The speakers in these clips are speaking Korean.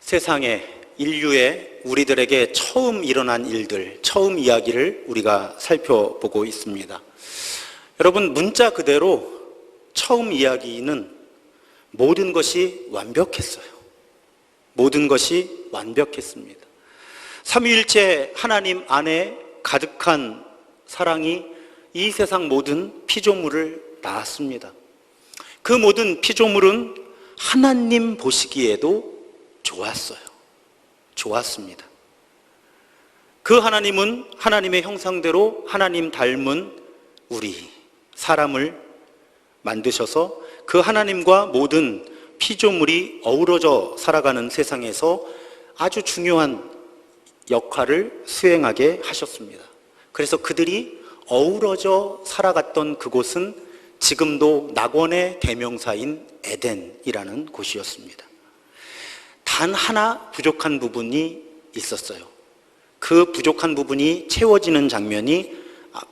세상에 인류에 우리들에게 처음 일어난 일들, 처음 이야기를 우리가 살펴보고 있습니다. 여러분, 문자 그대로 처음 이야기는 모든 것이 완벽했어요. 모든 것이 완벽했습니다. 삼위일체 하나님 안에 가득한 사랑이 이 세상 모든 피조물을 낳았습니다. 그 모든 피조물은 하나님 보시기에도 좋았어요. 좋았습니다. 그 하나님은 하나님의 형상대로 하나님 닮은 우리 사람을 만드셔서 그 하나님과 모든 피조물이 어우러져 살아가는 세상에서 아주 중요한 역할을 수행하게 하셨습니다. 그래서 그들이 어우러져 살아갔던 그곳은 지금도 낙원의 대명사인 에덴이라는 곳이었습니다. 단 하나 부족한 부분이 있었어요. 그 부족한 부분이 채워지는 장면이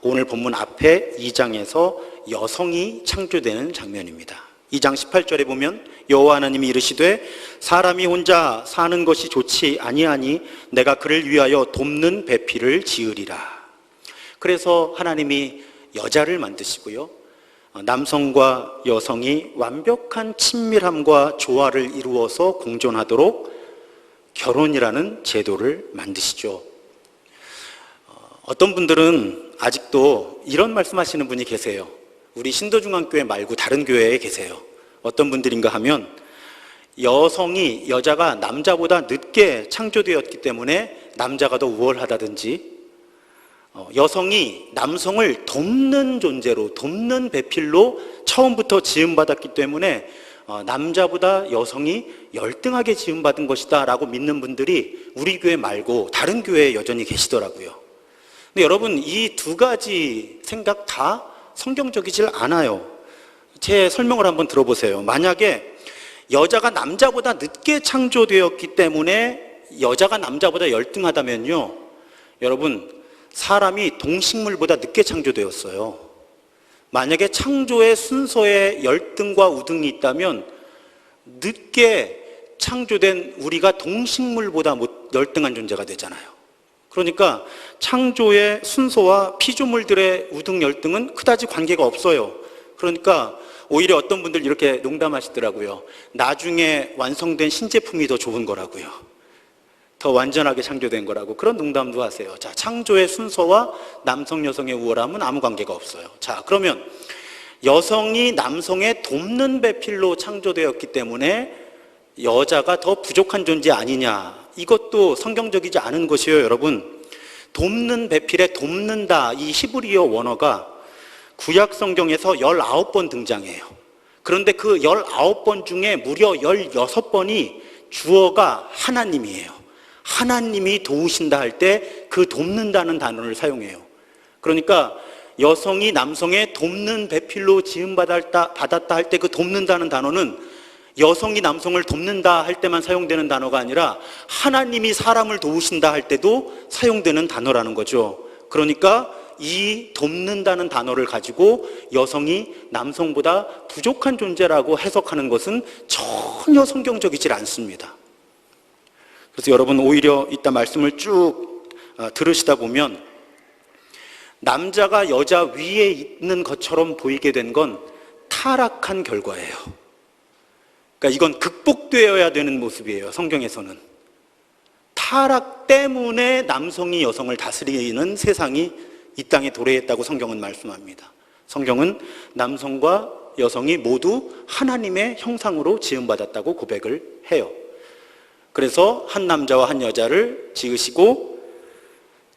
오늘 본문 앞에 2장에서 여성이 창조되는 장면입니다. 2장 18절에 보면 여호와 하나님이 이르시되 사람이 혼자 사는 것이 좋지 아니하니 내가 그를 위하여 돕는 배필을 지으리라. 그래서 하나님이 여자를 만드시고요, 남성과 여성이 완벽한 친밀함과 조화를 이루어서 공존하도록 결혼이라는 제도를 만드시죠. 어떤 분들은 아직도 이런 말씀하시는 분이 계세요. 우리 신도중앙교회 말고 다른 교회에 계세요. 어떤 분들인가 하면 여자가 남자보다 늦게 창조되었기 때문에 남자가 더 우월하다든지, 여성이 남성을 돕는 존재로, 돕는 배필로 처음부터 지음받았기 때문에 남자보다 여성이 열등하게 지음받은 것이다 라고 믿는 분들이 우리 교회 말고 다른 교회에 여전히 계시더라고요. 근데 여러분, 이 두 가지 생각 다 성경적이질 않아요. 제 설명을 한번 들어보세요. 만약에 여자가 남자보다 늦게 창조되었기 때문에 여자가 남자보다 열등하다면요, 여러분, 사람이 동식물보다 늦게 창조되었어요. 만약에 창조의 순서에 열등과 우등이 있다면 늦게 창조된 우리가 동식물보다 열등한 존재가 되잖아요. 그러니까 창조의 순서와 피조물들의 우등 열등은 그다지 관계가 없어요. 그러니까 오히려 어떤 분들 이렇게 농담하시더라고요. 나중에 완성된 신제품이 더 좋은 거라고요. 더 완전하게 창조된 거라고 그런 농담도 하세요. 자, 창조의 순서와 남성 여성의 우월함은 아무 관계가 없어요. 자, 그러면 여성이 남성의 돕는 배필로 창조되었기 때문에 여자가 더 부족한 존재 아니냐, 이것도 성경적이지 않은 것이에요. 여러분, 돕는 배필에 돕는다, 이 히브리어 원어가 구약 성경에서 19번 등장해요. 그런데 그 19번 중에 무려 16번이 주어가 하나님이에요. 하나님이 도우신다 할 때 그 돕는다는 단어를 사용해요. 그러니까 여성이 남성의 돕는 배필로 지음받았다 할 때 그 돕는다는 단어는 여성이 남성을 돕는다 할 때만 사용되는 단어가 아니라 하나님이 사람을 도우신다 할 때도 사용되는 단어라는 거죠. 그러니까 이 돕는다는 단어를 가지고 여성이 남성보다 부족한 존재라고 해석하는 것은 전혀 성경적이질 않습니다. 그래서 여러분, 오히려 이따 말씀을 쭉 들으시다 보면 남자가 여자 위에 있는 것처럼 보이게 된 건 타락한 결과예요. 그러니까 이건 극복되어야 되는 모습이에요. 성경에서는 타락 때문에 남성이 여성을 다스리는 세상이 이 땅에 도래했다고 성경은 말씀합니다. 성경은 남성과 여성이 모두 하나님의 형상으로 지음받았다고 고백을 해요. 그래서 한 남자와 한 여자를 지으시고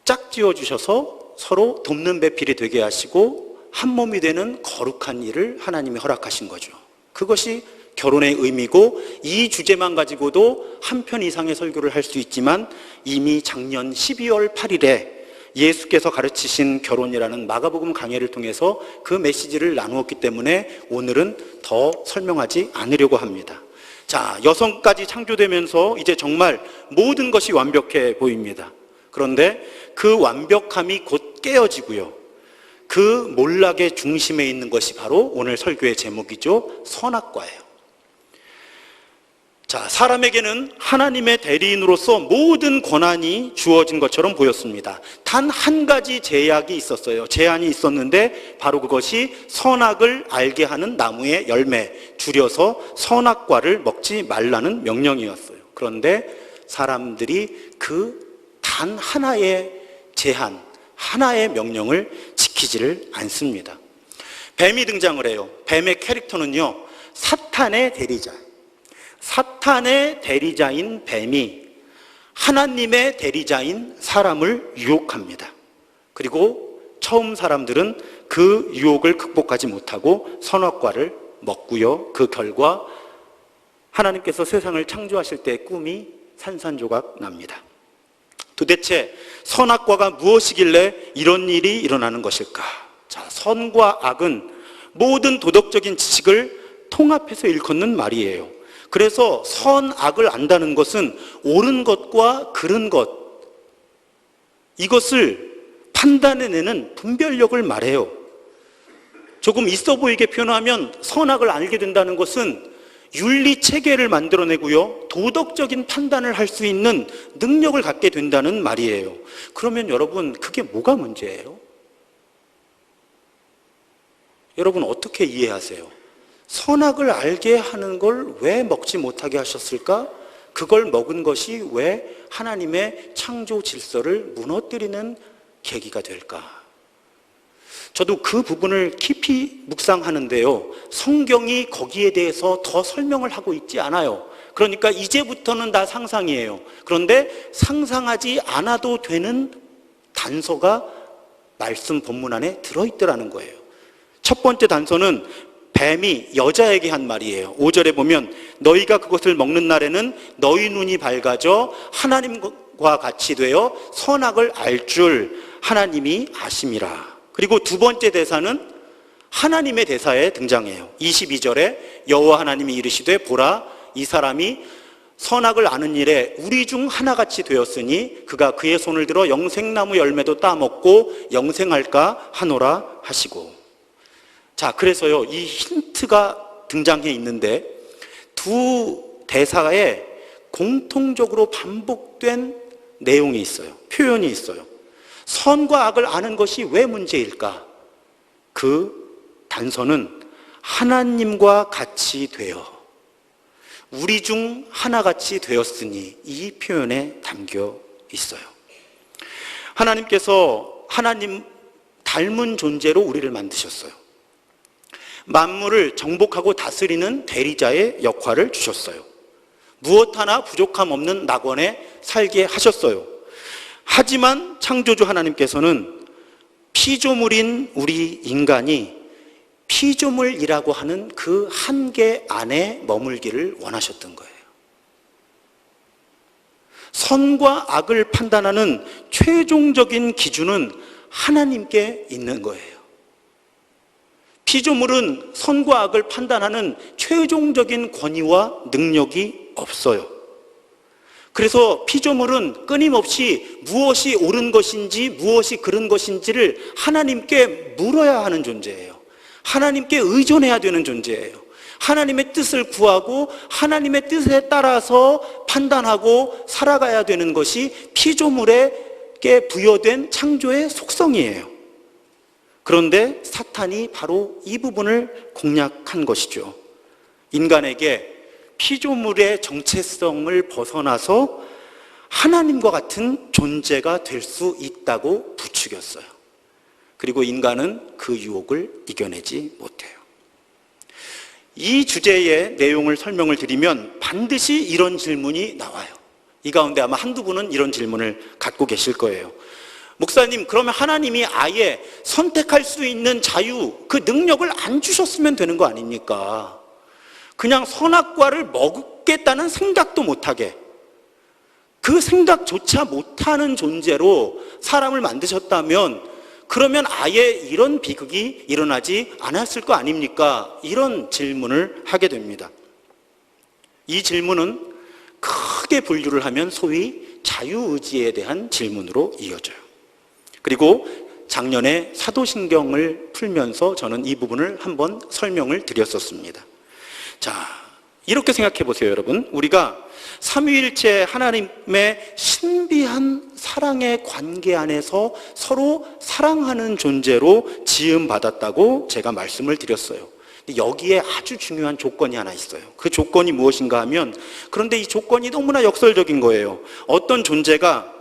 짝지어 주셔서 서로 돕는 배필이 되게 하시고 한 몸이 되는 거룩한 일을 하나님이 허락하신 거죠. 그것이 결혼의 의미고, 이 주제만 가지고도 한 편 이상의 설교를 할 수 있지만 이미 작년 12월 8일에 예수께서 가르치신 결혼이라는 마가복음 강해를 통해서 그 메시지를 나누었기 때문에 오늘은 더 설명하지 않으려고 합니다. 자, 여성까지 창조되면서 이제 정말 모든 것이 완벽해 보입니다. 그런데 그 완벽함이 곧 깨어지고요, 그 몰락의 중심에 있는 것이 바로 오늘 설교의 제목이죠. 선악과예요. 자, 사람에게는 하나님의 대리인으로서 모든 권한이 주어진 것처럼 보였습니다. 단 한 가지 제약이 있었어요. 제한이 있었는데 바로 그것이 선악을 알게 하는 나무의 열매, 줄여서 선악과를 먹지 말라는 명령이었어요. 그런데 사람들이 그 단 하나의 제한, 하나의 명령을 지키지를 않습니다. 뱀이 등장을 해요. 뱀의 캐릭터는요, 사탄의 대리자. 사탄의 대리자인 뱀이 하나님의 대리자인 사람을 유혹합니다. 그리고 처음 사람들은 그 유혹을 극복하지 못하고 선악과를 먹고요. 그 결과 하나님께서 세상을 창조하실 때의 꿈이 산산조각 납니다. 도대체 선악과가 무엇이길래 이런 일이 일어나는 것일까? 자, 선과 악은 모든 도덕적인 지식을 통합해서 일컫는 말이에요. 그래서 선악을 안다는 것은 옳은 것과 그른 것, 이것을 판단해내는 분별력을 말해요. 조금 있어 보이게 표현하면 선악을 알게 된다는 것은 윤리 체계를 만들어내고요, 도덕적인 판단을 할 수 있는 능력을 갖게 된다는 말이에요. 그러면 여러분, 그게 뭐가 문제예요? 여러분 어떻게 이해하세요? 선악을 알게 하는 걸 왜 먹지 못하게 하셨을까? 그걸 먹은 것이 왜 하나님의 창조 질서를 무너뜨리는 계기가 될까? 저도 그 부분을 깊이 묵상하는데요, 성경이 거기에 대해서 더 설명을 하고 있지 않아요. 그러니까 이제부터는 다 상상이에요. 그런데 상상하지 않아도 되는 단서가 말씀 본문 안에 들어있더라는 거예요. 첫 번째 단서는 뱀이 여자에게 한 말이에요. 5절에 보면 너희가 그것을 먹는 날에는 너희 눈이 밝아져 하나님과 같이 되어 선악을 알 줄 하나님이 아심이라. 그리고 두 번째 대사는 하나님의 대사에 등장해요. 22절에 여호와 하나님이 이르시되 보라, 이 사람이 선악을 아는 일에 우리 중 하나같이 되었으니 그가 그의 손을 들어 영생나무 열매도 따먹고 영생할까 하노라 하시고. 자, 그래서요, 이 힌트가 등장해 있는데 두 대사에 공통적으로 반복된 내용이 있어요. 표현이 있어요. 선과 악을 아는 것이 왜 문제일까? 그 단서는 하나님과 같이 되어, 우리 중 하나같이 되었으니, 이 표현에 담겨 있어요. 하나님께서 하나님 닮은 존재로 우리를 만드셨어요. 만물을 정복하고 다스리는 대리자의 역할을 주셨어요. 무엇 하나 부족함 없는 낙원에 살게 하셨어요. 하지만 창조주 하나님께서는 피조물인 우리 인간이 피조물이라고 하는 그 한계 안에 머물기를 원하셨던 거예요. 선과 악을 판단하는 최종적인 기준은 하나님께 있는 거예요. 피조물은 선과 악을 판단하는 최종적인 권위와 능력이 없어요. 그래서 피조물은 끊임없이 무엇이 옳은 것인지 무엇이 그른 것인지를 하나님께 물어야 하는 존재예요. 하나님께 의존해야 되는 존재예요. 하나님의 뜻을 구하고 하나님의 뜻에 따라서 판단하고 살아가야 되는 것이 피조물에게 부여된 창조의 속성이에요. 그런데 사탄이 바로 이 부분을 공략한 것이죠. 인간에게 피조물의 정체성을 벗어나서 하나님과 같은 존재가 될 수 있다고 부추겼어요. 그리고 인간은 그 유혹을 이겨내지 못해요. 이 주제의 내용을 설명을 드리면 반드시 이런 질문이 나와요. 이 가운데 아마 한두 분은 이런 질문을 갖고 계실 거예요. 목사님, 그러면 하나님이 아예 선택할 수 있는 자유, 그 능력을 안 주셨으면 되는 거 아닙니까? 그냥 선악과를 먹겠다는 생각도 못하게, 그 생각조차 못하는 존재로 사람을 만드셨다면 그러면 아예 이런 비극이 일어나지 않았을 거 아닙니까? 이런 질문을 하게 됩니다. 이 질문은 크게 분류를 하면 소위 자유의지에 대한 질문으로 이어져요. 그리고 작년에 사도신경을 풀면서 저는 이 부분을 한번 설명을 드렸었습니다. 자, 이렇게 생각해 보세요, 여러분. 우리가 삼위일체 하나님의 신비한 사랑의 관계 안에서 서로 사랑하는 존재로 지음받았다고 제가 말씀을 드렸어요. 여기에 아주 중요한 조건이 하나 있어요. 그 조건이 무엇인가 하면, 그런데 이 조건이 너무나 역설적인 거예요. 어떤 존재가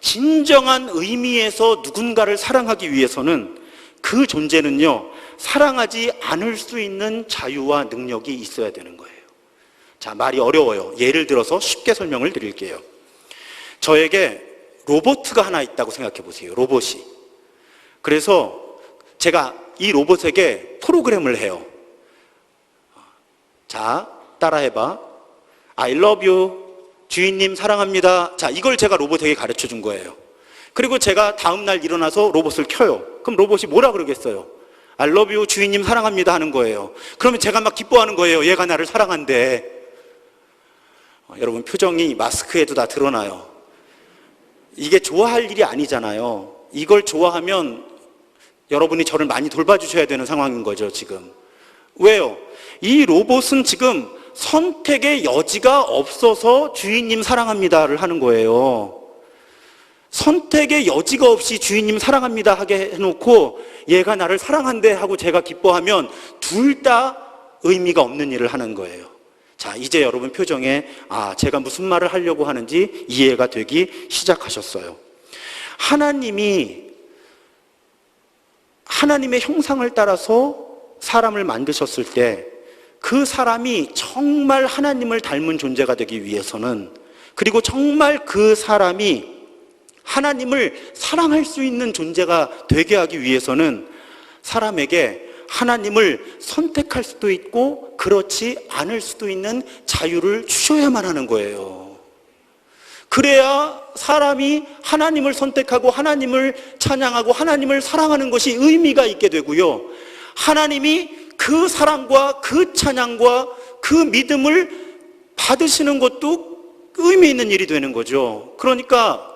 진정한 의미에서 누군가를 사랑하기 위해서는 그 존재는요, 사랑하지 않을 수 있는 자유와 능력이 있어야 되는 거예요. 자, 말이 어려워요. 예를 들어서 쉽게 설명을 드릴게요. 저에게 로봇가 하나 있다고 생각해 보세요. 로봇이. 그래서 제가 이 로봇에게 프로그램을 해요. 자, 따라해봐. I love you. 주인님 사랑합니다. 자, 이걸 제가 로봇에게 가르쳐 준 거예요. 그리고 제가 다음날 일어나서 로봇을 켜요. 그럼 로봇이 뭐라 그러겠어요? I love you. 주인님 사랑합니다 하는 거예요. 그러면 제가 막 기뻐하는 거예요. 얘가 나를 사랑한대. 여러분, 표정이 마스크에도 다 드러나요. 이게 좋아할 일이 아니잖아요. 이걸 좋아하면 여러분이 저를 많이 돌봐주셔야 되는 상황인 거죠, 지금. 왜요? 이 로봇은 지금 선택의 여지가 없어서 주인님 사랑합니다를 하는 거예요. 선택의 여지가 없이 주인님 사랑합니다 하게 해놓고 얘가 나를 사랑한대 하고 제가 기뻐하면 둘 다 의미가 없는 일을 하는 거예요. 자, 이제 여러분 표정에 제가 무슨 말을 하려고 하는지 이해가 되기 시작하셨어요. 하나님의 형상을 따라서 사람을 만드셨을 때 그 사람이 정말 하나님을 닮은 존재가 되기 위해서는, 그리고 정말 그 사람이 하나님을 사랑할 수 있는 존재가 되게 하기 위해서는 사람에게 하나님을 선택할 수도 있고 그렇지 않을 수도 있는 자유를 주셔야만 하는 거예요. 그래야 사람이 하나님을 선택하고 하나님을 찬양하고 하나님을 사랑하는 것이 의미가 있게 되고요, 하나님이 그 사랑과 그 찬양과 그 믿음을 받으시는 것도 의미 있는 일이 되는 거죠. 그러니까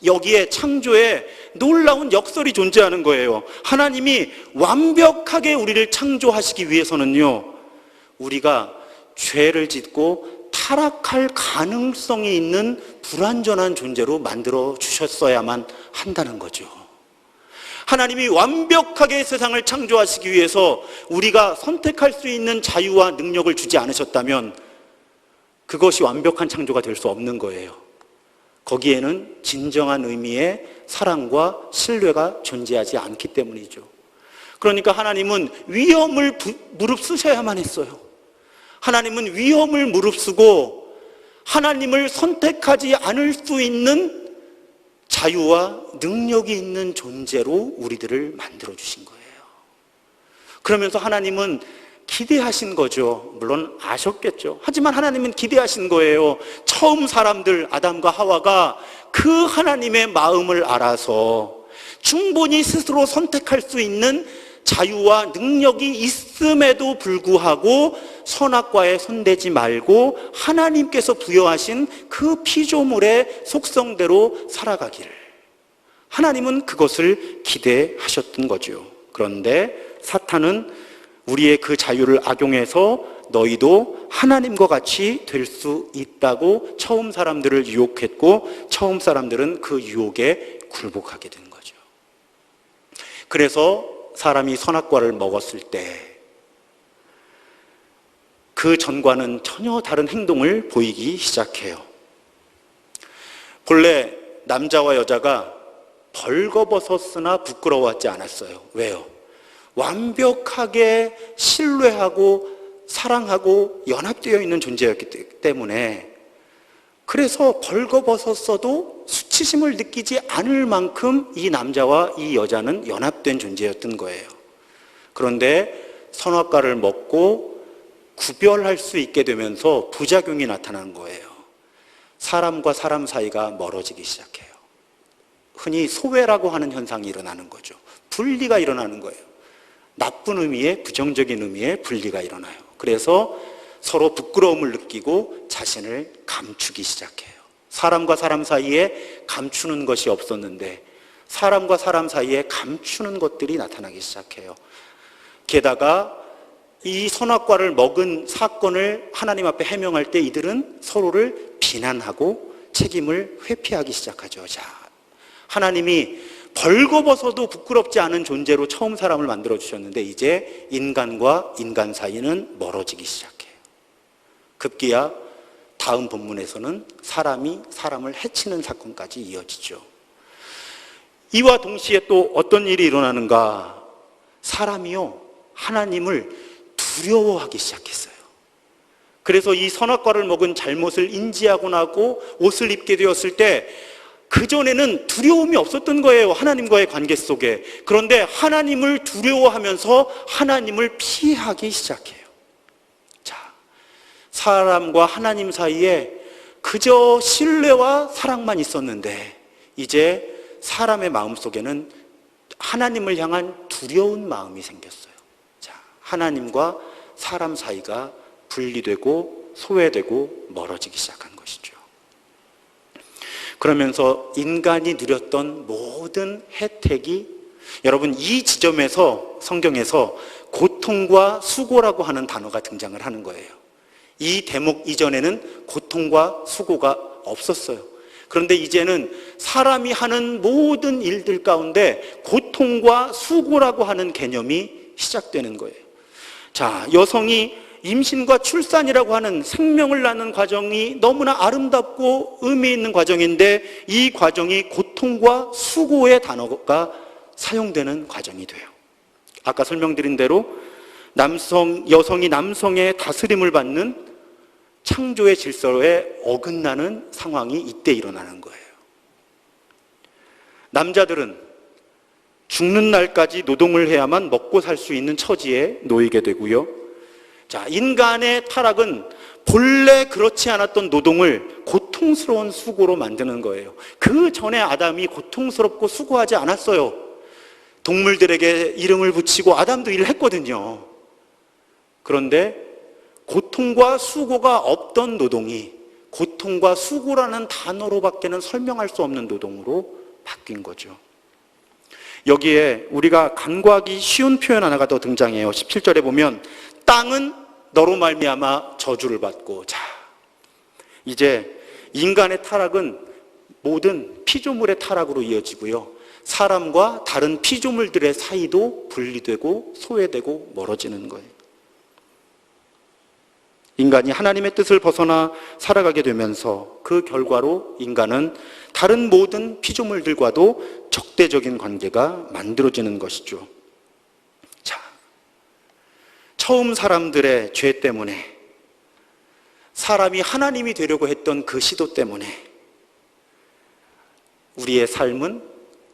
여기에 창조에 놀라운 역설이 존재하는 거예요. 하나님이 완벽하게 우리를 창조하시기 위해서는요, 우리가 죄를 짓고 타락할 가능성이 있는 불완전한 존재로 만들어 주셨어야만 한다는 거죠. 하나님이 완벽하게 세상을 창조하시기 위해서 우리가 선택할 수 있는 자유와 능력을 주지 않으셨다면 그것이 완벽한 창조가 될 수 없는 거예요. 거기에는 진정한 의미의 사랑과 신뢰가 존재하지 않기 때문이죠. 그러니까 하나님은 위험을 무릅쓰셔야만 했어요. 하나님은 위험을 무릅쓰고 하나님을 선택하지 않을 수 있는 자유와 능력이 있는 존재로 우리들을 만들어주신 거예요. 그러면서 하나님은 기대하신 거죠. 물론 아셨겠죠. 하지만 하나님은 기대하신 거예요. 처음 사람들 아담과 하와가 그 하나님의 마음을 알아서 충분히 스스로 선택할 수 있는 자유와 능력이 있음에도 불구하고 선악과에 손대지 말고 하나님께서 부여하신 그 피조물의 속성대로 살아가기를, 하나님은 그것을 기대하셨던 거죠. 그런데 사탄은 우리의 그 자유를 악용해서 너희도 하나님과 같이 될 수 있다고 처음 사람들을 유혹했고, 처음 사람들은 그 유혹에 굴복하게 된 거죠. 그래서 사람이 선악과를 먹었을 때 그 전과는 전혀 다른 행동을 보이기 시작해요. 본래 남자와 여자가 벌거벗었으나 부끄러워하지 않았어요. 왜요? 완벽하게 신뢰하고 사랑하고 연합되어 있는 존재였기 때문에, 그래서 벌거벗었어도 수치심을 느끼지 않을 만큼 이 남자와 이 여자는 연합된 존재였던 거예요. 그런데 선악과를 먹고 구별할 수 있게 되면서 부작용이 나타나는 거예요. 사람과 사람 사이가 멀어지기 시작해요. 흔히 소외라고 하는 현상이 일어나는 거죠. 분리가 일어나는 거예요. 나쁜 의미의, 부정적인 의미의 분리가 일어나요. 그래서 서로 부끄러움을 느끼고 자신을 감추기 시작해요. 사람과 사람 사이에 감추는 것이 없었는데 사람과 사람 사이에 감추는 것들이 나타나기 시작해요. 게다가 이 선악과를 먹은 사건을 하나님 앞에 해명할 때 이들은 서로를 비난하고 책임을 회피하기 시작하죠. 자, 하나님이 벌거벗어도 부끄럽지 않은 존재로 처음 사람을 만들어 주셨는데 이제 인간과 인간 사이는 멀어지기 시작해요. 급기야 다음 본문에서는 사람이 사람을 해치는 사건까지 이어지죠. 이와 동시에 또 어떤 일이 일어나는가? 사람이요, 하나님을 두려워하기 시작했어요. 그래서 이 선악과를 먹은 잘못을 인지하고 나고 옷을 입게 되었을 때 그전에는 두려움이 없었던 거예요. 하나님과의 관계 속에. 그런데 하나님을 두려워하면서 하나님을 피하기 시작해요. 자, 사람과 하나님 사이에 그저 신뢰와 사랑만 있었는데 이제 사람의 마음속에는 하나님을 향한 두려운 마음이 생겼어요. 자, 하나님과 사람 사이가 분리되고 소외되고 멀어지기 시작한 것이죠. 그러면서 인간이 누렸던 모든 혜택이, 여러분 이 지점에서 성경에서 고통과 수고라고 하는 단어가 등장을 하는 거예요. 이 대목 이전에는 고통과 수고가 없었어요. 그런데 이제는 사람이 하는 모든 일들 가운데 고통과 수고라고 하는 개념이 시작되는 거예요. 자, 여성이 임신과 출산이라고 하는 생명을 낳는 과정이 너무나 아름답고 의미 있는 과정인데 이 과정이 고통과 수고의 단어가 사용되는 과정이 돼요. 아까 설명드린 대로 여성이 남성의 다스림을 받는 창조의 질서에 어긋나는 상황이 이때 일어나는 거예요. 남자들은 죽는 날까지 노동을 해야만 먹고 살 수 있는 처지에 놓이게 되고요. 자, 인간의 타락은 본래 그렇지 않았던 노동을 고통스러운 수고로 만드는 거예요. 그 전에 아담이 고통스럽고 수고하지 않았어요. 동물들에게 이름을 붙이고 아담도 일을 했거든요. 그런데 고통과 수고가 없던 노동이 고통과 수고라는 단어로밖에는 설명할 수 없는 노동으로 바뀐 거죠. 여기에 우리가 간과하기 쉬운 표현 하나가 더 등장해요. 17절에 보면 땅은 너로 말미암아 저주를 받고. 자, 이제 인간의 타락은 모든 피조물의 타락으로 이어지고요. 사람과 다른 피조물들의 사이도 분리되고 소외되고 멀어지는 거예요. 인간이 하나님의 뜻을 벗어나 살아가게 되면서 그 결과로 인간은 다른 모든 피조물들과도 적대적인 관계가 만들어지는 것이죠. 자, 처음 사람들의 죄 때문에, 사람이 하나님이 되려고 했던 그 시도 때문에 우리의 삶은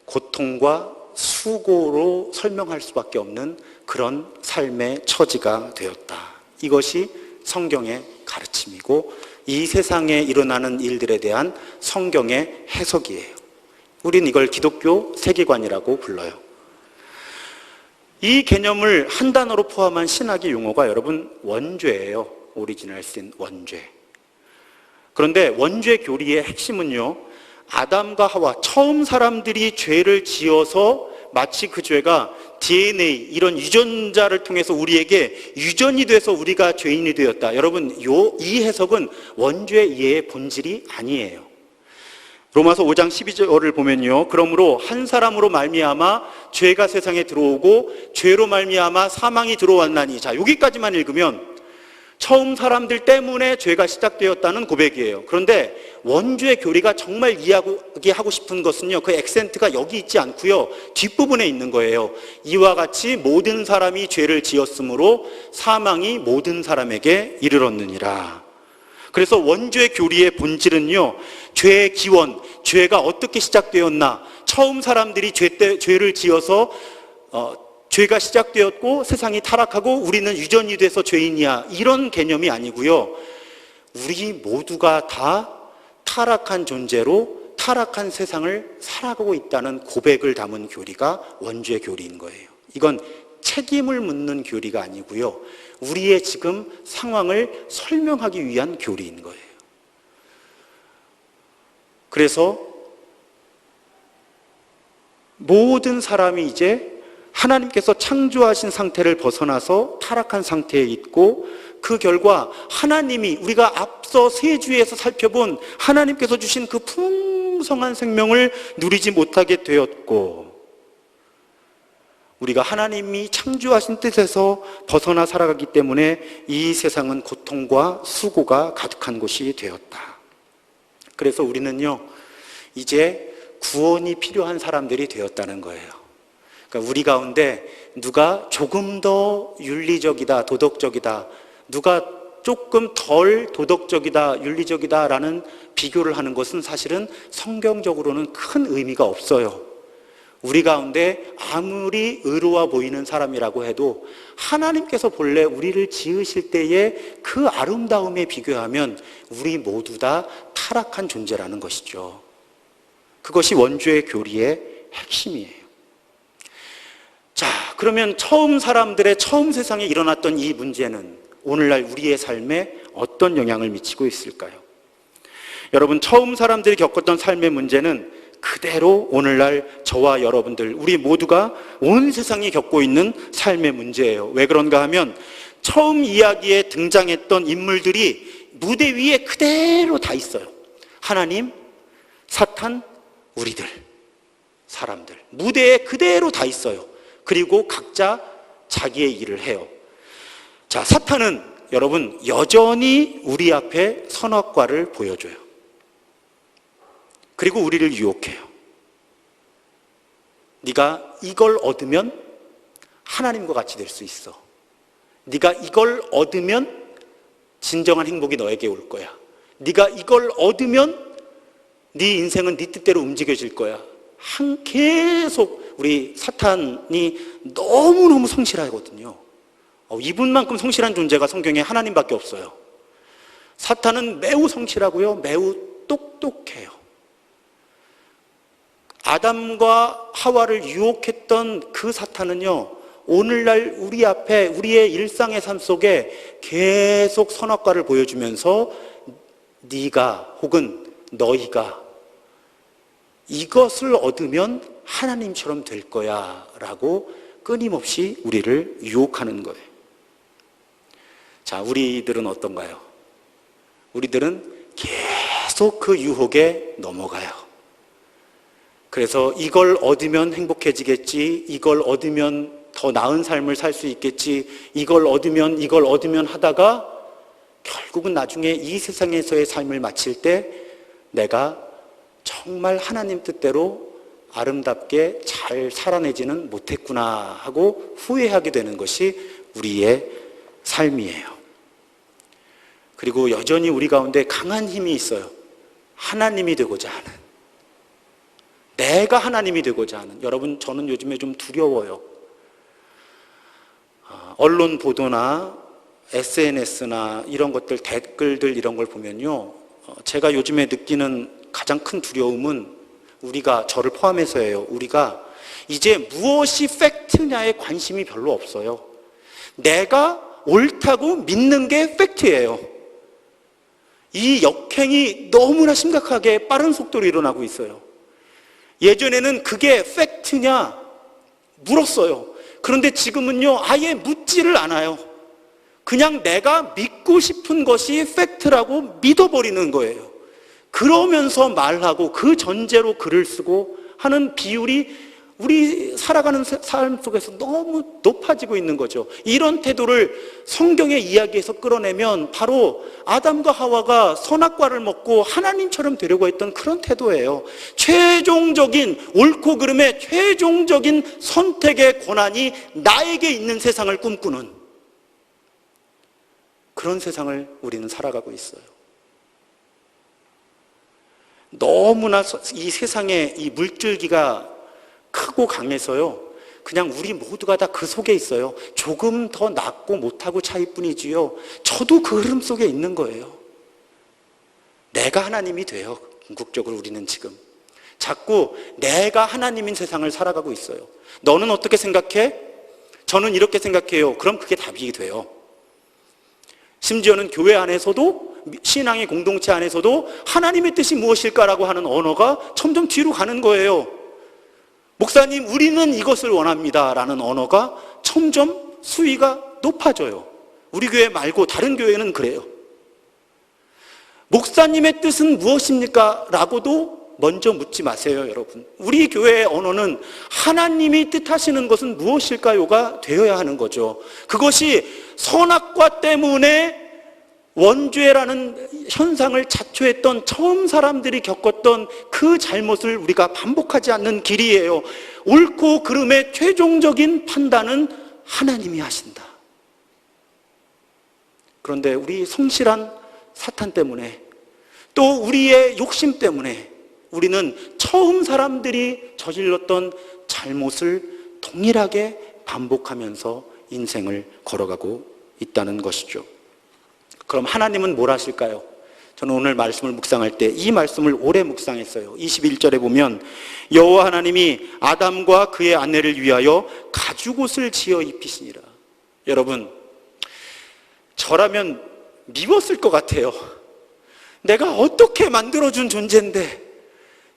고통과 수고로 설명할 수밖에 없는 그런 삶의 처지가 되었다. 이것이 성경의 가르침이고 이 세상에 일어나는 일들에 대한 성경의 해석이에요. 우린 이걸 기독교 세계관이라고 불러요. 이 개념을 한 단어로 포함한 신학의 용어가 여러분 원죄예요. 오리지널 신, 원죄. 그런데 원죄 교리의 핵심은요, 아담과 하와, 처음 사람들이 죄를 지어서 마치 그 죄가 DNA, 이런 유전자를 통해서 우리에게 유전이 돼서 우리가 죄인이 되었다. 여러분, 이 해석은 원죄 이해의 본질이 아니에요. 로마서 5장 12절을 보면요, 그러므로 한 사람으로 말미암아 죄가 세상에 들어오고 죄로 말미암아 사망이 들어왔나니. 자, 여기까지만 읽으면 처음 사람들 때문에 죄가 시작되었다는 고백이에요. 그런데 원죄 교리가 정말 이야기하고 싶은 것은요, 그 액센트가 여기 있지 않고요, 뒷부분에 있는 거예요. 이와 같이 모든 사람이 죄를 지었으므로 사망이 모든 사람에게 이르렀느니라. 그래서 원죄 교리의 본질은요, 죄의 기원, 죄가 어떻게 시작되었나, 처음 사람들이 죄를 지어서 죄가 시작되었고 세상이 타락하고 우리는 유전이 돼서 죄인이야, 이런 개념이 아니고요, 우리 모두가 다 타락한 존재로 타락한 세상을 살아가고 있다는 고백을 담은 교리가 원죄 교리인 거예요. 이건 책임을 묻는 교리가 아니고요, 우리의 지금 상황을 설명하기 위한 교리인 거예요. 그래서 모든 사람이 이제 하나님께서 창조하신 상태를 벗어나서 타락한 상태에 있고, 그 결과 하나님이, 우리가 앞서 세 주에서 살펴본 하나님께서 주신 그 풍성한 생명을 누리지 못하게 되었고, 우리가 하나님이 창조하신 뜻에서 벗어나 살아가기 때문에 이 세상은 고통과 수고가 가득한 곳이 되었다. 그래서 우리는요, 이제 구원이 필요한 사람들이 되었다는 거예요. 그러니까 우리 가운데 누가 조금 더 윤리적이다, 도덕적이다, 누가 조금 덜 도덕적이다, 윤리적이다 라는 비교를 하는 것은 사실은 성경적으로는 큰 의미가 없어요. 우리 가운데 아무리 의로워 보이는 사람이라고 해도 하나님께서 본래 우리를 지으실 때의 그 아름다움에 비교하면 우리 모두 다 타락한 존재라는 것이죠. 그것이 원죄의 교리의 핵심이에요. 자, 그러면 처음 사람들의 처음 세상에 일어났던 이 문제는 오늘날 우리의 삶에 어떤 영향을 미치고 있을까요? 여러분, 처음 사람들이 겪었던 삶의 문제는 그대로 오늘날 저와 여러분들, 우리 모두가 온 세상이 겪고 있는 삶의 문제예요. 왜 그런가 하면 처음 이야기에 등장했던 인물들이 무대 위에 그대로 다 있어요. 하나님, 사탄, 우리들, 사람들, 무대에 그대로 다 있어요. 그리고 각자 자기의 일을 해요. 자, 사탄은 여러분 여전히 우리 앞에 선악과를 보여줘요. 그리고 우리를 유혹해요. 네가 이걸 얻으면 하나님과 같이 될 수 있어. 네가 이걸 얻으면 진정한 행복이 너에게 올 거야. 네가 이걸 얻으면 네 인생은 네 뜻대로 움직여질 거야. 계속 우리 사탄이 너무너무 성실하거든요. 이분만큼 성실한 존재가 성경에 하나님밖에 없어요. 사탄은 매우 성실하고요, 매우 똑똑해요. 아담과 하와를 유혹했던 그 사탄은요, 오늘날 우리 앞에 우리의 일상의 삶 속에 계속 선악과를 보여주면서 네가 혹은 너희가 이것을 얻으면 하나님처럼 될 거야 라고 끊임없이 우리를 유혹하는 거예요. 자, 우리들은 어떤가요? 우리들은 계속 그 유혹에 넘어가요. 그래서 이걸 얻으면 행복해지겠지, 이걸 얻으면 더 나은 삶을 살 수 있겠지, 이걸 얻으면 하다가 결국은 나중에 이 세상에서의 삶을 마칠 때 내가 정말 하나님 뜻대로 아름답게 잘 살아내지는 못했구나 하고 후회하게 되는 것이 우리의 삶이에요. 그리고 여전히 우리 가운데 강한 힘이 있어요. 하나님이 되고자 하는, 내가 하나님이 되고자 하는. 여러분, 저는 요즘에 좀 두려워요. 언론 보도나 SNS나 이런 것들, 댓글들 이런 걸 보면요, 제가 요즘에 느끼는 가장 큰 두려움은 우리가, 저를 포함해서예요. 우리가 이제 무엇이 팩트냐에 관심이 별로 없어요. 내가 옳다고 믿는 게 팩트예요. 이 역행이 너무나 심각하게 빠른 속도로 일어나고 있어요. 예전에는 그게 팩트냐 물었어요. 그런데 지금은요, 아예 묻지를 않아요. 그냥 내가 믿고 싶은 것이 팩트라고 믿어버리는 거예요. 그러면서 말하고 그 전제로 글을 쓰고 하는 비율이 우리 살아가는 삶 속에서 너무 높아지고 있는 거죠. 이런 태도를 성경의 이야기에서 끌어내면 바로 아담과 하와가 선악과를 먹고 하나님처럼 되려고 했던 그런 태도예요. 최종적인 옳고 그름의 최종적인 선택의 권한이 나에게 있는 세상을 꿈꾸는 그런 세상을 우리는 살아가고 있어요. 너무나 이 세상에 이 물줄기가 크고 강해서요, 그냥 우리 모두가 다 그 속에 있어요. 조금 더 낫고 못하고 차이뿐이지요, 저도 그 흐름 속에 있는 거예요. 내가 하나님이 돼요. 궁극적으로 우리는 지금 자꾸 내가 하나님인 세상을 살아가고 있어요. 너는 어떻게 생각해? 저는 이렇게 생각해요. 그럼 그게 답이 돼요. 심지어는 교회 안에서도, 신앙의 공동체 안에서도 하나님의 뜻이 무엇일까라고 하는 언어가 점점 뒤로 가는 거예요. 목사님, 우리는 이것을 원합니다 라는 언어가 점점 수위가 높아져요. 우리 교회 말고 다른 교회는 그래요. 목사님의 뜻은 무엇입니까? 라고도 먼저 묻지 마세요, 여러분. 우리 교회의 언어는 하나님이 뜻하시는 것은 무엇일까요가 되어야 하는 거죠. 그것이 선악과 때문에 원죄라는 현상을 자초했던 처음 사람들이 겪었던 그 잘못을 우리가 반복하지 않는 길이에요. 옳고 그름의 최종적인 판단은 하나님이 하신다. 그런데 우리 성실한 사탄 때문에, 또 우리의 욕심 때문에 우리는 처음 사람들이 저질렀던 잘못을 동일하게 반복하면서 인생을 걸어가고 있다는 것이죠. 그럼 하나님은 뭘 하실까요? 저는 오늘 말씀을 묵상할 때 이 말씀을 오래 묵상했어요. 21절에 보면 여호와 하나님이 아담과 그의 아내를 위하여 가죽옷을 지어 입히시니라. 여러분, 저라면 미웠을 것 같아요. 내가 어떻게 만들어준 존재인데,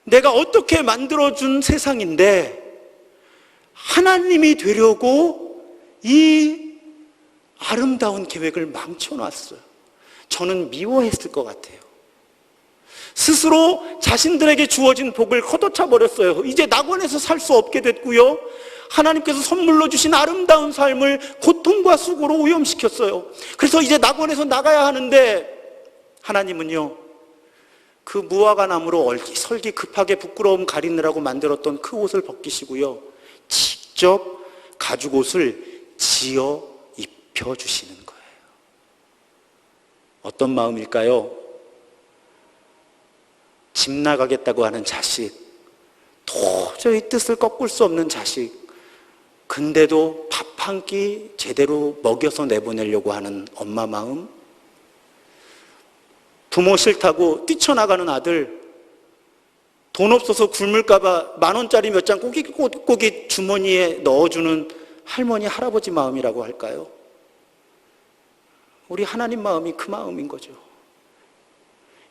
내가 어떻게 만들어준 세상인데 하나님이 되려고 이 아름다운 계획을 망쳐놨어요. 저는 미워했을 것 같아요. 스스로 자신들에게 주어진 복을 걷어차 버렸어요. 이제 낙원에서 살 수 없게 됐고요, 하나님께서 선물로 주신 아름다운 삶을 고통과 수고로 오염시켰어요. 그래서 이제 낙원에서 나가야 하는데 하나님은요, 그 무화과 나무로 얼기설기 급하게 부끄러움 가리느라고 만들었던 그 옷을 벗기시고요, 직접 가죽옷을 지어 입혀주시는 거예요. 어떤 마음일까요? 집 나가겠다고 하는 자식, 도저히 뜻을 꺾을 수 없는 자식, 근데도 밥 한 끼 제대로 먹여서 내보내려고 하는 엄마 마음, 부모 싫다고 뛰쳐나가는 아들, 돈 없어서 굶을까봐 10,000원짜리 몇 장 꼬깃꼬깃 주머니에 넣어주는 할머니, 할아버지 마음이라고 할까요? 우리 하나님 마음이 그 마음인 거죠.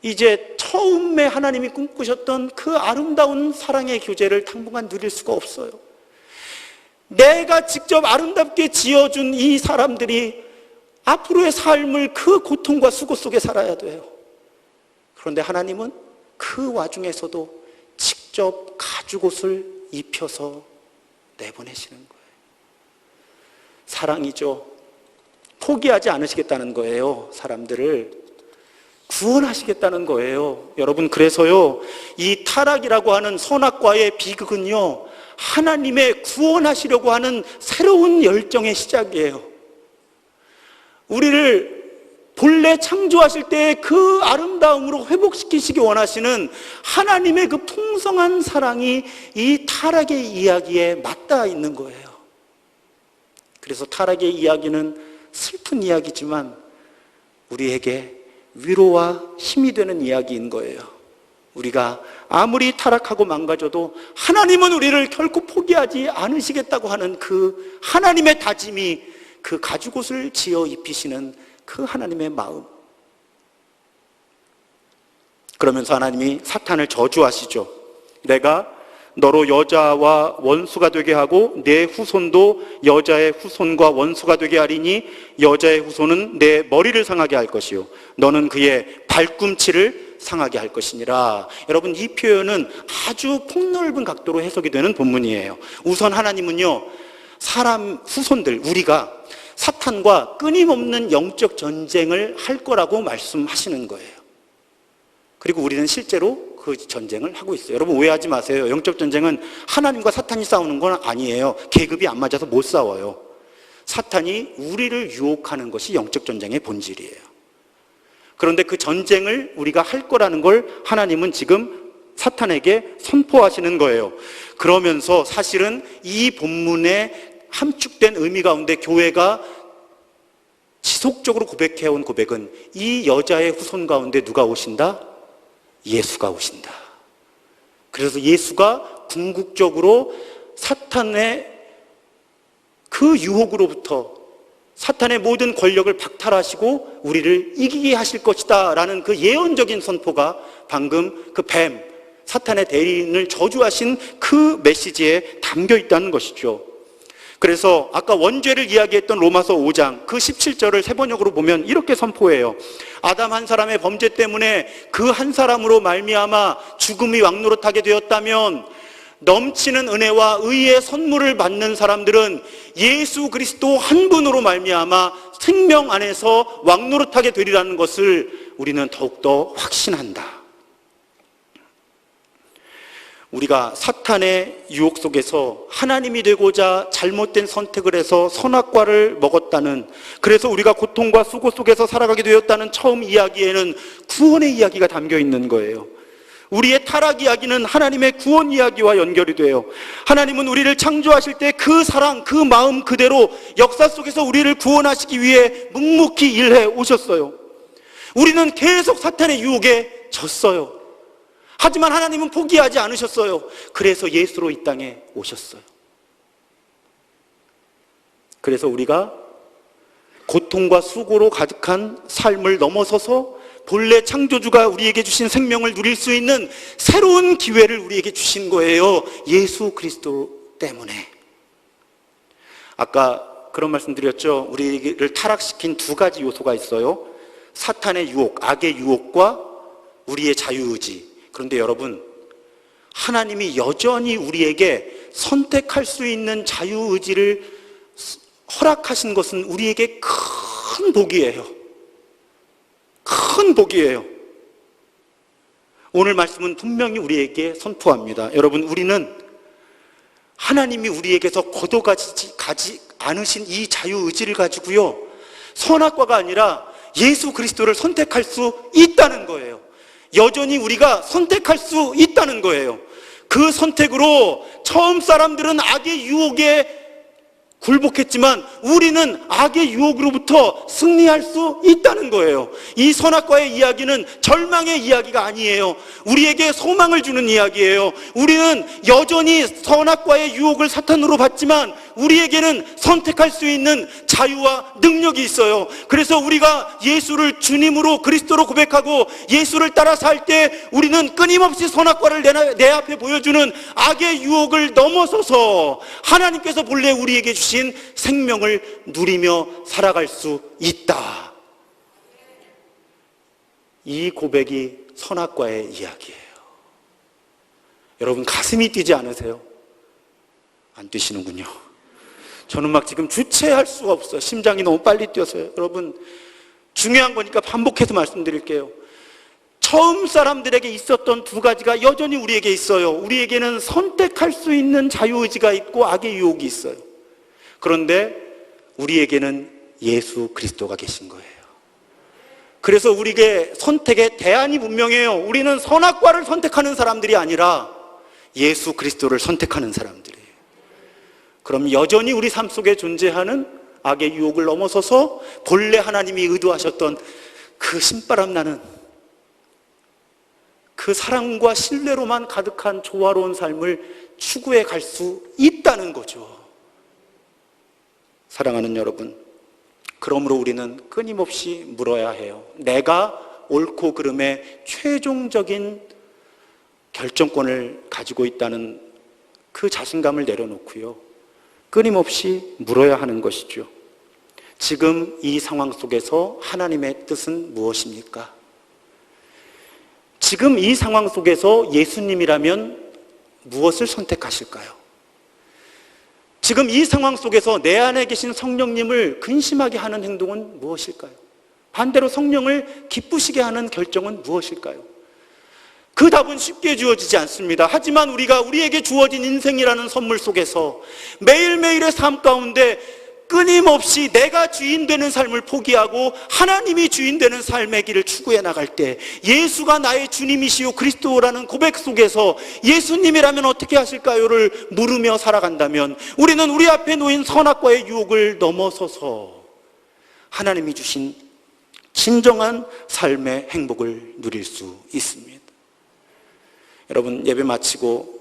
이제 처음에 하나님이 꿈꾸셨던 그 아름다운 사랑의 교제를 당분간 누릴 수가 없어요. 내가 직접 아름답게 지어준 이 사람들이 앞으로의 삶을 그 고통과 수고 속에 살아야 돼요. 그런데 하나님은 그 와중에서도 직접 가죽옷을 입혀서 내보내시는 거예요. 사랑이죠. 포기하지 않으시겠다는 거예요. 사람들을 구원하시겠다는 거예요. 여러분, 그래서요, 이 타락이라고 하는 선악과의 비극은요, 하나님의 구원하시려고 하는 새로운 열정의 시작이에요. 우리를 본래 창조하실 때 그 아름다움으로 회복시키시기 원하시는 하나님의 그 풍성한 사랑이 이 타락의 이야기에 맞닿아 있는 거예요. 그래서 타락의 이야기는 슬픈 이야기지만 우리에게 위로와 힘이 되는 이야기인 거예요. 우리가 아무리 타락하고 망가져도 하나님은 우리를 결코 포기하지 않으시겠다고 하는 그 하나님의 다짐이, 그 가죽옷을 지어 입히시는 그 하나님의 마음. 그러면서 하나님이 사탄을 저주하시죠. 내가 너로 여자와 원수가 되게 하고 내 후손도 여자의 후손과 원수가 되게 하리니 여자의 후손은 내 머리를 상하게 할 것이요 너는 그의 발꿈치를 상하게 할 것이니라. 여러분, 이 표현은 아주 폭넓은 각도로 해석이 되는 본문이에요. 우선 하나님은요, 사람 후손들, 우리가 사탄과 끊임없는 영적 전쟁을 할 거라고 말씀하시는 거예요. 그리고 우리는 실제로 그 전쟁을 하고 있어요. 여러분, 오해하지 마세요. 영적 전쟁은 하나님과 사탄이 싸우는 건 아니에요. 계급이 안 맞아서 못 싸워요. 사탄이 우리를 유혹하는 것이 영적 전쟁의 본질이에요. 그런데 그 전쟁을 우리가 할 거라는 걸 하나님은 지금 사탄에게 선포하시는 거예요. 그러면서 사실은 이 본문에 함축된 의미 가운데 교회가 지속적으로 고백해온 고백은 이 여자의 후손 가운데 누가 오신다? 예수가 오신다. 그래서 예수가 궁극적으로 사탄의 그 유혹으로부터 사탄의 모든 권력을 박탈하시고 우리를 이기게 하실 것이다 라는 그 예언적인 선포가 방금 그 뱀, 사탄의 대리인을 저주하신 그 메시지에 담겨 있다는 것이죠. 그래서 아까 원죄를 이야기했던 로마서 5장 그 17절을 세번역으로 보면 이렇게 선포해요. 아담 한 사람의 범죄 때문에 그 한 사람으로 말미암아 죽음이 왕노릇하게 되었다면 넘치는 은혜와 의의 선물을 받는 사람들은 예수 그리스도 한 분으로 말미암아 생명 안에서 왕노릇하게 되리라는 것을 우리는 더욱더 확신한다. 우리가 사탄의 유혹 속에서 하나님이 되고자 잘못된 선택을 해서 선악과를 먹었다는, 그래서 우리가 고통과 수고 속에서 살아가게 되었다는 처음 이야기에는 구원의 이야기가 담겨 있는 거예요. 우리의 타락 이야기는 하나님의 구원 이야기와 연결이 돼요. 하나님은 우리를 창조하실 때 그 사랑, 그 마음 그대로 역사 속에서 우리를 구원하시기 위해 묵묵히 일해 오셨어요. 우리는 계속 사탄의 유혹에 졌어요. 하지만 하나님은 포기하지 않으셨어요. 그래서 예수로 이 땅에 오셨어요. 그래서 우리가 고통과 수고로 가득한 삶을 넘어서서 본래 창조주가 우리에게 주신 생명을 누릴 수 있는 새로운 기회를 우리에게 주신 거예요. 예수 그리스도 때문에. 아까 그런 말씀 드렸죠. 우리를 타락시킨 두 가지 요소가 있어요. 사탄의 유혹, 악의 유혹과 우리의 자유의지. 그런데 여러분, 하나님이 여전히 우리에게 선택할 수 있는 자유의지를 허락하신 것은 우리에게 큰 복이에요. 큰 복이에요. 오늘 말씀은 분명히 우리에게 선포합니다. 여러분, 우리는 하나님이 우리에게서 거둬가지 않으신 이 자유의지를 가지고요, 선악과가 아니라 예수 그리스도를 선택할 수 있다는 거예요. 여전히 우리가 선택할 수 있다는 거예요. 그 선택으로 처음 사람들은 악의 유혹에 굴복했지만 우리는 악의 유혹으로부터 승리할 수 있다는 거예요. 이 선악과의 이야기는 절망의 이야기가 아니에요. 우리에게 소망을 주는 이야기예요. 우리는 여전히 선악과의 유혹을 사탄으로 받지만 우리에게는 선택할 수 있는 자유와 능력이 있어요. 그래서 우리가 예수를 주님으로 그리스도로 고백하고 예수를 따라 살 때 우리는 끊임없이 선악과를 내 앞에 보여주는 악의 유혹을 넘어서서 하나님께서 본래 우리에게 주신 생명을 누리며 살아갈 수 있다. 이 고백이 선악과의 이야기예요. 여러분, 가슴이 뛰지 않으세요? 안 뛰시는군요. 저는 막 지금 주체할 수가 없어요. 심장이 너무 빨리 뛰어서요. 여러분, 중요한 거니까 반복해서 말씀드릴게요. 처음 사람들에게 있었던 두 가지가 여전히 우리에게 있어요. 우리에게는 선택할 수 있는 자유의지가 있고 악의 유혹이 있어요. 그런데 우리에게는 예수 그리스도가 계신 거예요. 그래서 우리에게 선택의 대안이 분명해요. 우리는 선악과를 선택하는 사람들이 아니라 예수 그리스도를 선택하는 사람들이에요. 그럼 여전히 우리 삶 속에 존재하는 악의 유혹을 넘어서서 본래 하나님이 의도하셨던 그 신바람 나는 그 사랑과 신뢰로만 가득한 조화로운 삶을 추구해 갈 수 있다는 거죠. 사랑하는 여러분, 그러므로 우리는 끊임없이 물어야 해요. 내가 옳고 그름의 최종적인 결정권을 가지고 있다는 그 자신감을 내려놓고요, 끊임없이 물어야 하는 것이죠. 지금 이 상황 속에서 하나님의 뜻은 무엇입니까? 지금 이 상황 속에서 예수님이라면 무엇을 선택하실까요? 지금 이 상황 속에서 내 안에 계신 성령님을 근심하게 하는 행동은 무엇일까요? 반대로 성령을 기쁘시게 하는 결정은 무엇일까요? 그 답은 쉽게 주어지지 않습니다. 하지만 우리에게 주어진 인생이라는 선물 속에서 매일매일의 삶 가운데 끊임없이 내가 주인 되는 삶을 포기하고 하나님이 주인 되는 삶의 길을 추구해 나갈 때, 예수가 나의 주님이시오 그리스도라는 고백 속에서 예수님이라면 어떻게 하실까요를 물으며 살아간다면 우리는 우리 앞에 놓인 선악과의 유혹을 넘어서서 하나님이 주신 진정한 삶의 행복을 누릴 수 있습니다. 여러분, 예배 마치고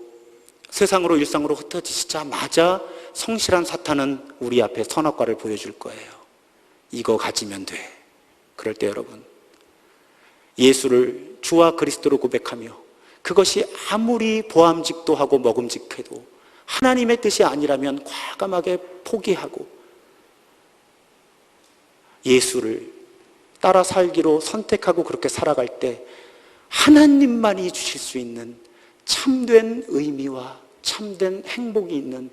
세상으로 일상으로 흩어지시자마자 성실한 사탄은 우리 앞에 선악과를 보여줄 거예요. 이거 가지면 돼. 그럴 때 여러분, 예수를 주와 그리스도로 고백하며 그것이 아무리 보암직도 하고 먹음직해도 하나님의 뜻이 아니라면 과감하게 포기하고 예수를 따라 살기로 선택하고 그렇게 살아갈 때 하나님만이 주실 수 있는 참된 의미와 참된 행복이 있는,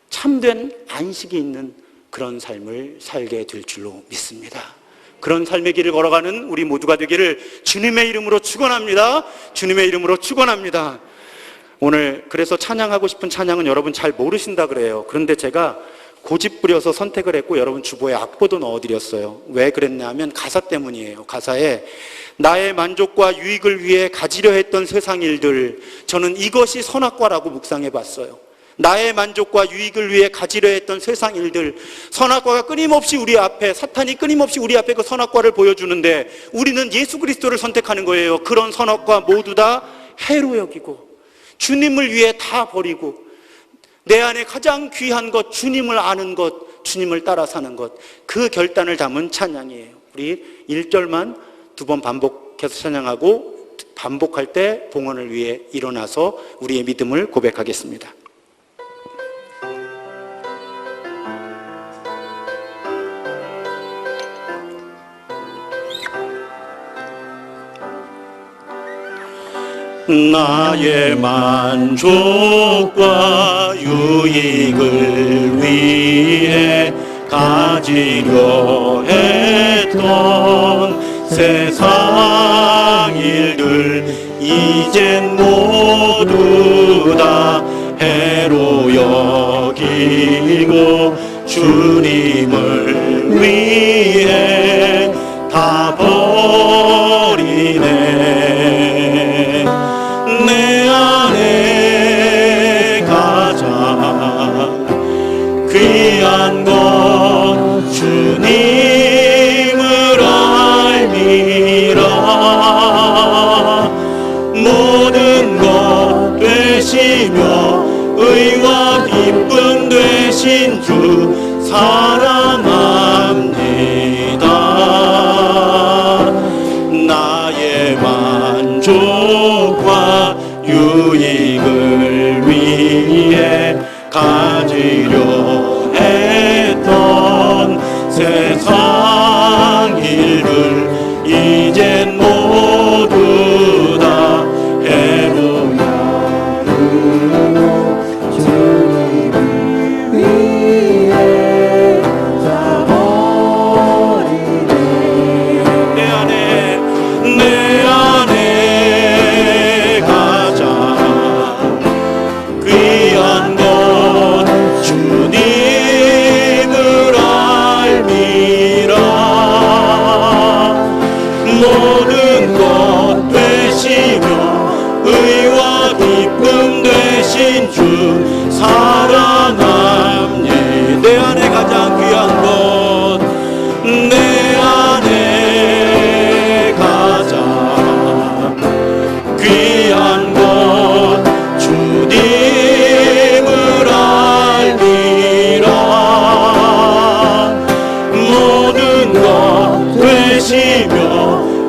참된 안식이 있는 그런 삶을 살게 될 줄로 믿습니다. 그런 삶의 길을 걸어가는 우리 모두가 되기를 주님의 이름으로 축원합니다. 주님의 이름으로 축원합니다. 오늘 그래서 찬양하고 싶은 찬양은 여러분 잘 모르신다 그래요. 그런데 제가 고집부려서 선택을 했고 여러분 주보에 악보도 넣어드렸어요. 왜 그랬냐 하면 가사 때문이에요. 가사에 나의 만족과 유익을 위해 가지려 했던 세상 일들, 저는 이것이 선악과라고 묵상해 봤어요. 나의 만족과 유익을 위해 가지려 했던 세상 일들, 선악과가 끊임없이 우리 앞에, 사탄이 끊임없이 우리 앞에 그 선악과를 보여주는데 우리는 예수 그리스도를 선택하는 거예요. 그런 선악과 모두 다 해로 여기고 주님을 위해 다 버리고 내 안에 가장 귀한 것, 주님을 아는 것, 주님을 따라 사는 것, 그 결단을 담은 찬양이에요. 우리 1절만 두 번 반복해서 찬양하고 반복할 때 봉헌을 위해 일어나서 우리의 믿음을 고백하겠습니다. 나의 만족과 유익을 위해 가지려 했던 세상 일들 이젠 모두 다 해로 여기고 주님을 위해 다 버리네. 내 안에 가장 귀한 건 주님을 알미라. 모든 것 되시며 의와 기쁨 되신 주 사랑합니다. 나의 만족과 유익을 위해 가지려 했던 세상 일을 이젠 모두 다 해로 여기고 주님을 위해 다 버리네. 내 안에 가장 귀한 건 주님을 알미라. 모든 것 되시며 의와 기쁨 되신 주 사랑합니다. 내 안에 가장 귀한 것, 내 안에 가장 귀한 것 주님을 알미라. 모든 것 되시며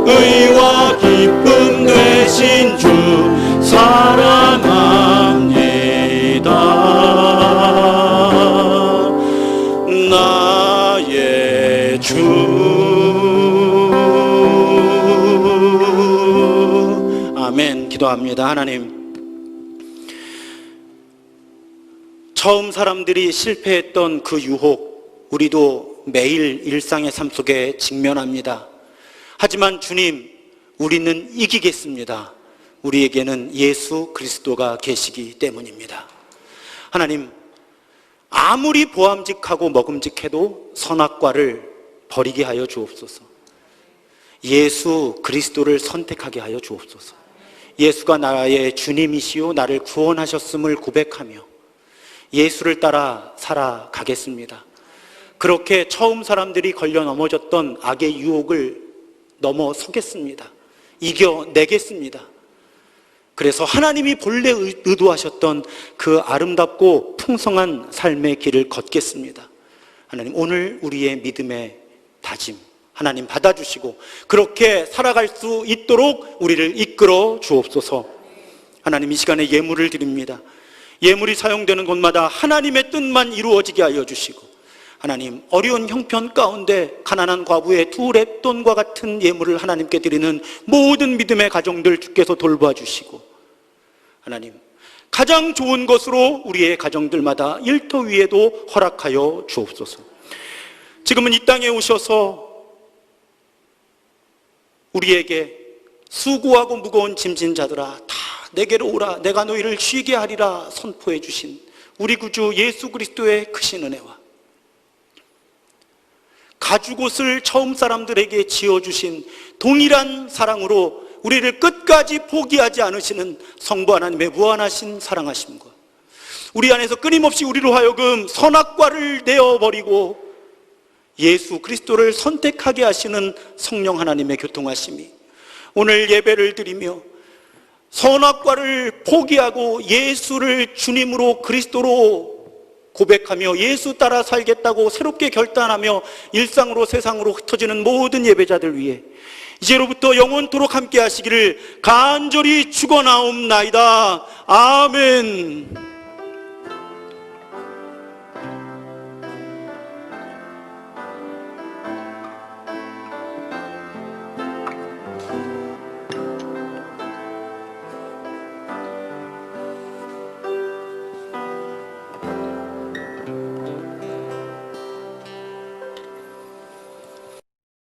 의와 기쁨 되신 주 사랑합니다. 나의 주. 아멘. 기도합니다. 하나님, 처음 사람들이 실패했던 그 유혹, 우리도 매일 일상의 삶 속에 직면합니다. 하지만 주님, 우리는 이기겠습니다. 우리에게는 예수 그리스도가 계시기 때문입니다. 하나님, 아무리 보암직하고 먹음직해도 선악과를 버리게 하여 주옵소서. 예수 그리스도를 선택하게 하여 주옵소서. 예수가 나의 주님이시요 나를 구원하셨음을 고백하며 예수를 따라 살아가겠습니다. 그렇게 처음 사람들이 걸려 넘어졌던 악의 유혹을 넘어서겠습니다. 이겨내겠습니다. 그래서 하나님이 본래 의도하셨던 그 아름답고 풍성한 삶의 길을 걷겠습니다. 하나님, 오늘 우리의 믿음의 다짐 하나님 받아주시고 그렇게 살아갈 수 있도록 우리를 이끌어 주옵소서. 하나님, 이 시간에 예물을 드립니다. 예물이 사용되는 곳마다 하나님의 뜻만 이루어지게 하여 주시고, 하나님, 어려운 형편 가운데 가난한 과부의 2렙돈과 같은 예물을 하나님께 드리는 모든 믿음의 가정들 주께서 돌봐 주시고, 하나님, 가장 좋은 것으로 우리의 가정들마다 일터 위에도 허락하여 주옵소서. 지금은 이 땅에 오셔서 우리에게 수고하고 무거운 짐진 자들아 다 내게로 오라, 내가 너희를 쉬게 하리라 선포해 주신 우리 구주 예수 그리스도의 크신 은혜와 가죽옷을 처음 사람들에게 지어주신 동일한 사랑으로 우리를 끝까지 포기하지 않으시는 성부 하나님의 무한하신 사랑하심과 우리 안에서 끊임없이 우리로 하여금 선악과를 내어버리고 예수 그리스도를 선택하게 하시는 성령 하나님의 교통하심이 오늘 예배를 드리며 선악과를 포기하고 예수를 주님으로 그리스도로 고백하며 예수 따라 살겠다고 새롭게 결단하며 일상으로 세상으로 흩어지는 모든 예배자들 위해 이제로부터 영원토록 함께 하시기를 간절히 축원하옵나이다. 아멘.